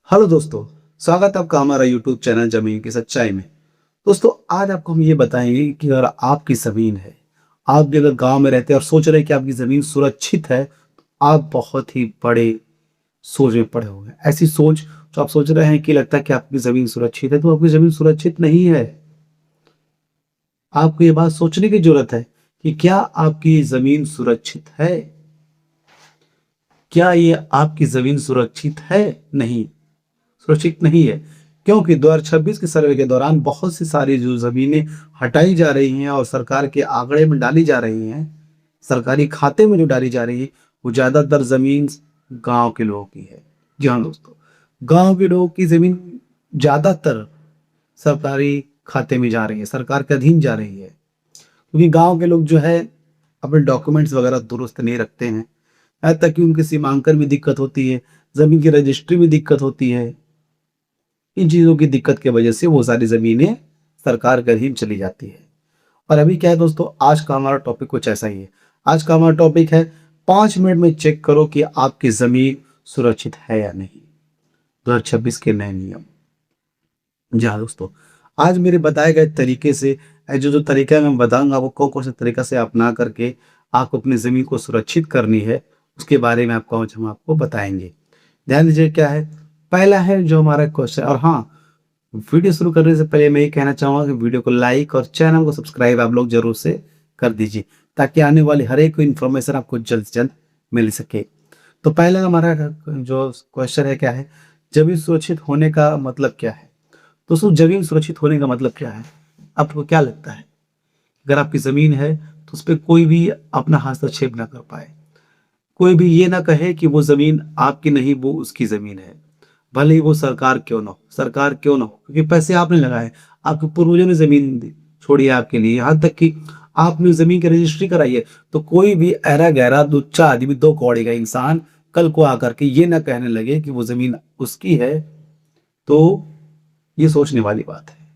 Hello दोस्तों, स्वागत है आपका हमारा यूट्यूब चैनल ज़मीन की सच्चाई में। दोस्तों, आज आपको हम ये बताएँगे कि अगर आपकी ज़मीन है, आप भी अगर गाँव में रहते हैं और सोच रहे हैं कि आपकी ज़मीन सुरक्षित है, तो आप बहुत ही बड़े सोच में पड़े होंगे। ऐसी सोच जो आप सोच रहे हैं कि लगता है कि आपकी ज़मीन सुरक्षित है, तो आपकी ज़मीन सुरक्षित नहीं है। आपको ये बात सोचने की ज़रूरत है कि क्या आपकी ज़मीन सुरक्षित है? क्या ये आपकी ज़मीन सुरक्षित है? नहीं। सुरक्षित नहीं है, क्योंकि 2026 के सर्वे के दौरान बहुत सी सारी जो ज़मीनें हटाई जा रही हैं और सरकार के आंकड़े में डाली जा रही हैं, सरकारी खाते में जो डाली जा रही है, वो ज़्यादातर ज़मीन गाँव के लोगों की है। जी हाँ दोस्तों, गाँव के लोगों की ज़मीन ज़्यादातर सरकारी खाते में जा रही है, सरकार के अधीन जा रही है। क्योंकि गाँव के लोग जो है अपने डॉक्यूमेंट्स वगैरह दुरुस्त नहीं रखते हैं, यहाँ तक कि उनके सीमांकन में दिक्कत होती है, ज़मीन की रजिस्ट्री में दिक्कत होती है। इन चीज़ों की दिक्कत की वजह से वो सारी ज़मीनें सरकार के अधीन चली जाती है। और अभी क्या है दोस्तों, आज का हमारा टॉपिक कुछ ऐसा ही है। आज का हमारा टॉपिक है 5 मिनट में चेक करो कि आपकी ज़मीन सुरक्षित है या नहीं। 2026 के नए नियम। जी हाँ दोस्तों, आज मेरे बताए गए तरीके से जो तरीका मैं बताऊँगा आपको कौन-कौन से तरीका से अपना करके आपको अपनी ज़मीन को सुरक्षित करनी है, उसके बारे में आपको आज हम आपको बताएँगे। ध्यान दीजिए क्या है, पहला है जो हमारा क्वेश्चन और हाँ, वीडियो शुरू करने से पहले मैं ये कहना चाहूँगा कि वीडियो को लाइक और चैनल को सब्सक्राइब आप लोग ज़रूर से कर दीजिए, ताकि आने वाली हर एक इन्फॉर्मेशन आपको जल्द से जल्द मिल सके। तो पहला हमारा जो क्वेश्चन है क्या है, ज़मीन सुरक्षित होने का मतलब क्या है? दोस्तों, ज़मीन सुरक्षित होने का मतलब क्या है? आपको क्या लगता है? अगर आपकी ज़मीन है, तो उस पे कोई भी अपना हस्तक्षेप ना कर पाए। कोई भी ये ना कहे कि वो ज़मीन आपकी नहीं, वो उसकी ज़मीन है। भले ही वो सरकार क्यों ना हो, क्योंकि पैसे आपने लगाए, आपके पूर्वजों ने ज़मीन दी छोड़ी है आपके लिए, यहाँ तक कि आपने ज़मीन की रजिस्ट्री कराई है, तो कोई भी ऐरा-गैरा लुच्चा आदमी, 2 कौड़ी का इंसान कल को आकर के ये ना कहने लगे कि वो ज़मीन उसकी है, तो ये सोचने वाली बात है।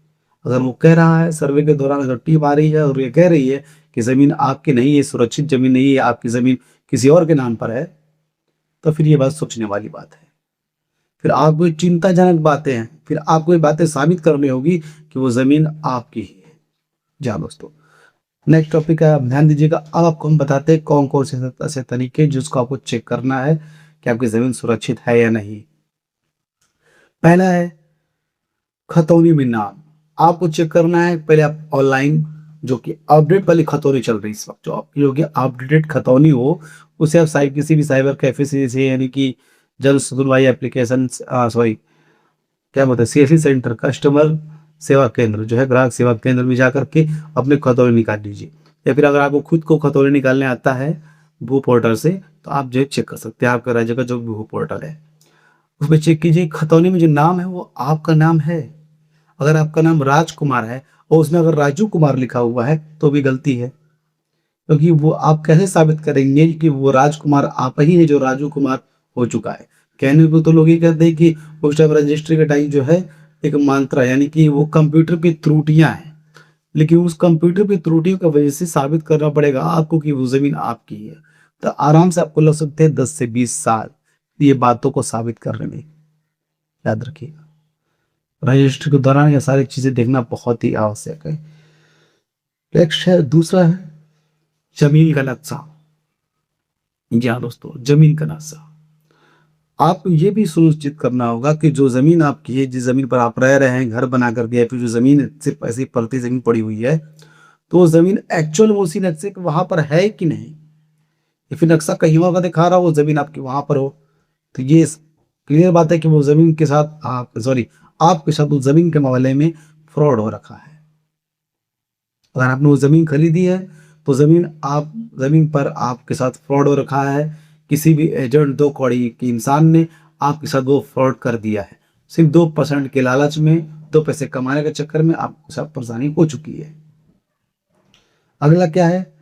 अगर वो कह रहा है सर्वे के दौरान, अगर टीम आ रही है और ये कह रही है कि ज़मीन आपकी नहीं है, सुरक्षित ज़मीन नहीं है, आपकी ज़मीन किसी और के नाम पर है, तो फिर ये बात सोचने वाली बात है। फिर आपको ये चिंताजनक बातें हैं, फिर आपको ये बातें साबित करनी होगी कि वो ज़मीन आपकी ही है। जी हाँ दोस्तों, नेक्स्ट टॉपिक है, आप ध्यान दीजिएगा। अब आपको हम बताते हैं कौन-कौन से ऐसे तरीके जिसको आपको चेक करना है कि आपकी ज़मीन सुरक्षित है या नहीं। पहला है खतौनी में नाम। आपको चेक करना है, पहले आप ऑनलाइन जो कि अपडेट वाली खतौनी चल रही है इस वक़्त, जो कि अपडेटेड खतौनी हो, उसे आप किसी भी साइबर कैफ़े से यानी कि जन सुनवाई एप्लीकेशंस सॉरी क्या बोलते हैं, सीएससी सेंटर, कस्टमर सेवा केंद्र जो है, ग्राहक सेवा केंद्र में जाकर के अपने खतौनी निकाल लीजिए। या फिर अगर आपको खुद को खतौनी निकालने आता है भू पोर्टल से, तो आप जो है चेक कर सकते हैं, आपका राज्य का जो भी भू पोर्टल है उसमें चेक कीजिए खतौनी में जो नाम है वो आपका नाम है। अगर आपका नाम राजकुमार है और उसमें अगर राजू कुमार लिखा हुआ है, तो भी गलती है, क्योंकि वो आप कैसे साबित करेंगे कि वो राजकुमार आप ही है जो राजू कुमार हो चुका है। कहने को तो लोग ये कहते हैं कि उस टाइम रजिस्ट्री का टाइम जो है एक मंत्रा, यानी कि वो कंप्यूटर की त्रुटियां हैं, लेकिन उस कंप्यूटर की त्रुटियों की वजह से साबित करना पड़ेगा आपको कि वो जमीन आपकी है। तो आराम से आपको लग सकते हैं 10 से 20 साल ये बातों को साबित करने में। याद रखिएगा, रजिस्ट्री के दौरान ये सारी चीजें देखना बहुत ही आवश्यक है। नेक्स्ट है, दूसरा है जमीन का नक्शा। जी हाँ दोस्तों, जमीन का नक्शा। आपको ये भी सुनिश्चित करना होगा कि जो जमीन आपकी है, जिस जमीन पर आप रह रहे हैं, घर बना कर के, या फिर जो जमीन सिर्फ ऐसी पड़ती जमीन पड़ी हुई है, तो वो जमीन एक्चुअल में उसी नक्शे के वहां पर है कि नहीं, या फिर नक्शा कहीं और का दिखा रहा हो, वो जमीन आपकी वहां पर हो, तो ये क्लियर बात है कि वो जमीन के साथ आप सॉरी आपके साथ उस जमीन के मामले में फ्रॉड हो रखा है। अगर आपने वो ज़मीन खरीदी है, तो ज़मीन पर आपके साथ फ्रॉड हो रखा है। किसी भी एजेंट, 2 कौड़ी के इंसान ने आपके साथ वो फ्रॉड कर दिया है। सिर्फ़ 2% के लालच में, 2 पैसे कमाने के चक्कर में आपके साथ परेशानी हो चुकी है। अगला क्या है?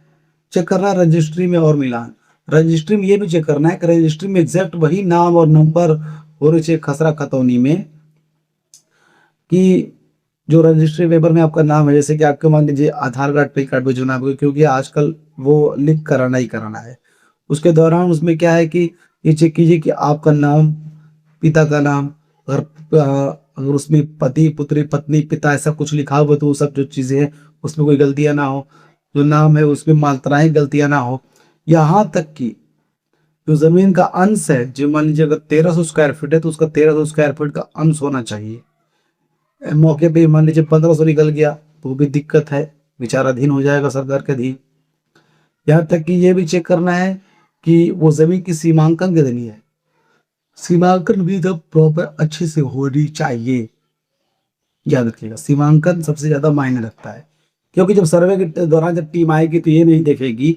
चेक करना है रजिस्ट्री में और मिलान। रजिस्ट्री में ये भी चेक करना है कि रजिस्ट्री में एग्ज़ैक्ट वही नाम और नंबर होने चाहिए खसरा खतौनी में, कि जो रजिस्ट्री पेपर में आपका नाम है, जैसे कि आपके मान लीजिए आधार कार्ड, पैन कार्ड पे जो नाम है, क्योंकि आजकल वो लिंक कराना ही कराना है। उसके दौरान उसमें क्या है कि ये चेक कीजिए कि आपका नाम, पिता का नाम अगर उसमें पति पुत्री पत्नी पिता ऐसा कुछ लिखा हुआ तो वो सब जो चीजें हैं उसमें कोई गलतियां ना हो, जो नाम है उसमें मात्राएं गलतियां ना हो। यहाँ तक कि जो जमीन का अंश है, जो मान लीजिए अगर 1300 स्क्वायर फीट है तो उसका 1300 स्क्वायर फीट का अंश होना चाहिए। मौके पे मान लीजिए 1500 निकल गया तो भी दिक्कत है, विचाराधीन हो जाएगा सरकार के अधीन। यहाँ तक कि ये भी चेक करना है कि वो जमीन की सीमांकन कितनी है, सीमांकन भी तो प्रॉपर अच्छे से होनी चाहिए। याद रखिएगा सीमांकन सबसे ज्यादा मायने रखता है, क्योंकि जब सर्वे के दौरान जब टीम आएगी तो ये नहीं देखेगी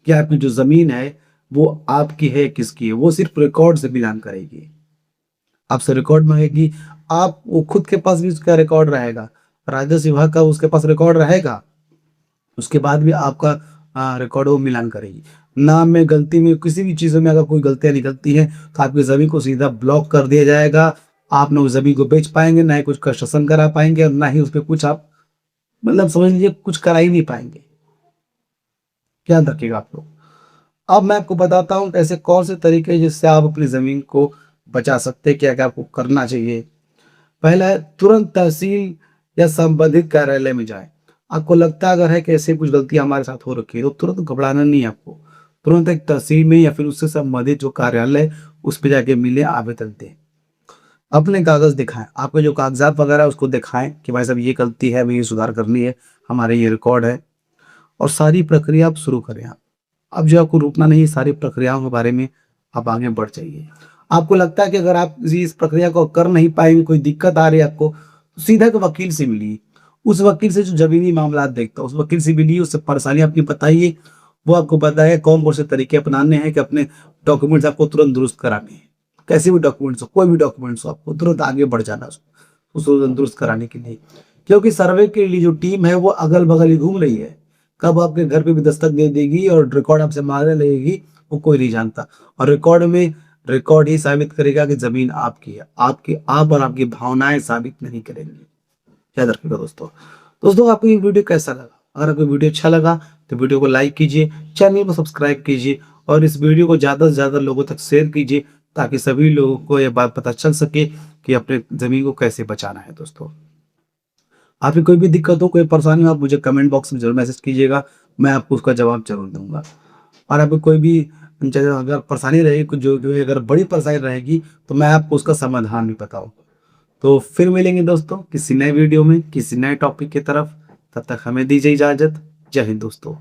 कि आपकी जो जमीन है वो आपकी है किसकी है, वो सिर्फ रिकॉर्ड से मिलान करेगी। आपसे रिकॉर्ड मांगेगी, आप वो खुद के पास भी उसका रिकॉर्ड रहेगा, राजस्व विभाग का उसके पास रिकॉर्ड रहेगा, उसके बाद भी आपका रिकॉर्ड वो मिलान करेगी। नाम में गलती में किसी भी चीज़ों में अगर कोई गलतियां निकलती हैं तो आपकी ज़मीन को सीधा ब्लॉक कर दिया जाएगा। आप ना उस ज़मीन को बेच पाएंगे, ना ही कुछ कंस्ट्रक्शन करा पाएंगे, और ना ही उस पर कुछ आप मतलब समझ लीजिए कुछ करा ही नहीं पाएंगे। ध्यान रखिएगा आप लोग। अब मैं आपको बताता हूँ ऐसे कौन से तरीके हैं जिससे आप अपनी ज़मीन को बचा सकते हैं, क्या क्या आपको करना चाहिए। पहला है तुरंत तहसील या संबंधित कार्यालय में जाएं। आपको लगता है अगर है कि ऐसे कुछ गलती हमारे साथ हो रखी है तो तुरंत घबराना नहीं है आपको, तुरंत एक तहसील में या फिर उससे संबंधित जो कार्यालय है उस पे जाके मिले, आवेदन दें। अपने कागज दिखाएं, आपके जो कागजात वगैरह है उसको दिखाएं कि भाई साहब ये गलती है, हमें ये सुधार करनी है, हमारे ये रिकॉर्ड है, और सारी प्रक्रिया आप शुरू करें। आप अब जो आपको रुकना नहीं है, सारी प्रक्रियाओं के बारे में आप आगे बढ़ जाइए। आपको लगता है कि अगर आप इस प्रक्रिया को कर नहीं पाएंगे, कोई दिक्कत आ रही है आपको, तो सीधा एक वकील से मिलिए। उस वकील से जो जमीनी मामला देखता है उस वकील से मिलिए, उससे परेशानी अपनी बताइए, वो आपको बताए कौन कौन से तरीके अपनाने हैं कि अपने डॉक्यूमेंट्स आपको तुरंत दुरुस्त कराने हैं। कैसे भी डॉक्यूमेंट्स हो, कोई भी डॉक्यूमेंट्स हो, आपको तुरंत आगे बढ़ जाना उसको दुरुस्त कराने के लिए। क्योंकि सर्वे के लिए जो टीम है वो अगल बगल ही घूम रही है, कब आपके घर पे भी दस्तक दे देगी और रिकॉर्ड आपसे मांगने लगेगी वो कोई नहीं जानता। और रिकॉर्ड में रिकॉर्ड ही साबित करेगा कि जमीन आपकी है, आपकी आप और आपकी भावनाएं साबित नहीं करेंगी। याद रखिएगा दोस्तों। दोस्तों आपको ये वीडियो कैसा लगा? अगर आपको वीडियो अच्छा लगा तो वीडियो को लाइक कीजिए, चैनल को सब्सक्राइब कीजिए और इस वीडियो को ज़्यादा से ज़्यादा लोगों तक शेयर कीजिए, ताकि सभी लोगों को यह बात पता चल सके कि अपने ज़मीन को कैसे बचाना है। दोस्तों आपकी कोई भी दिक्कत हो, कोई परेशानी हो, आप मुझे कमेंट बॉक्स में जरूर मैसेज कीजिएगा, मैं आपको उसका जवाब जरूर दूंगा। और आपको कोई भी अगर परेशानी रहेगी, कुछ जो अगर बड़ी परेशानी रहेगी तो मैं आपको उसका समाधान भी बताऊंगा। तो फिर मिलेंगे दोस्तों किसी नए वीडियो में, किसी नए टॉपिक की तरफ। तब तक हमें दीजिए इजाजत। जय हिंद दोस्तों।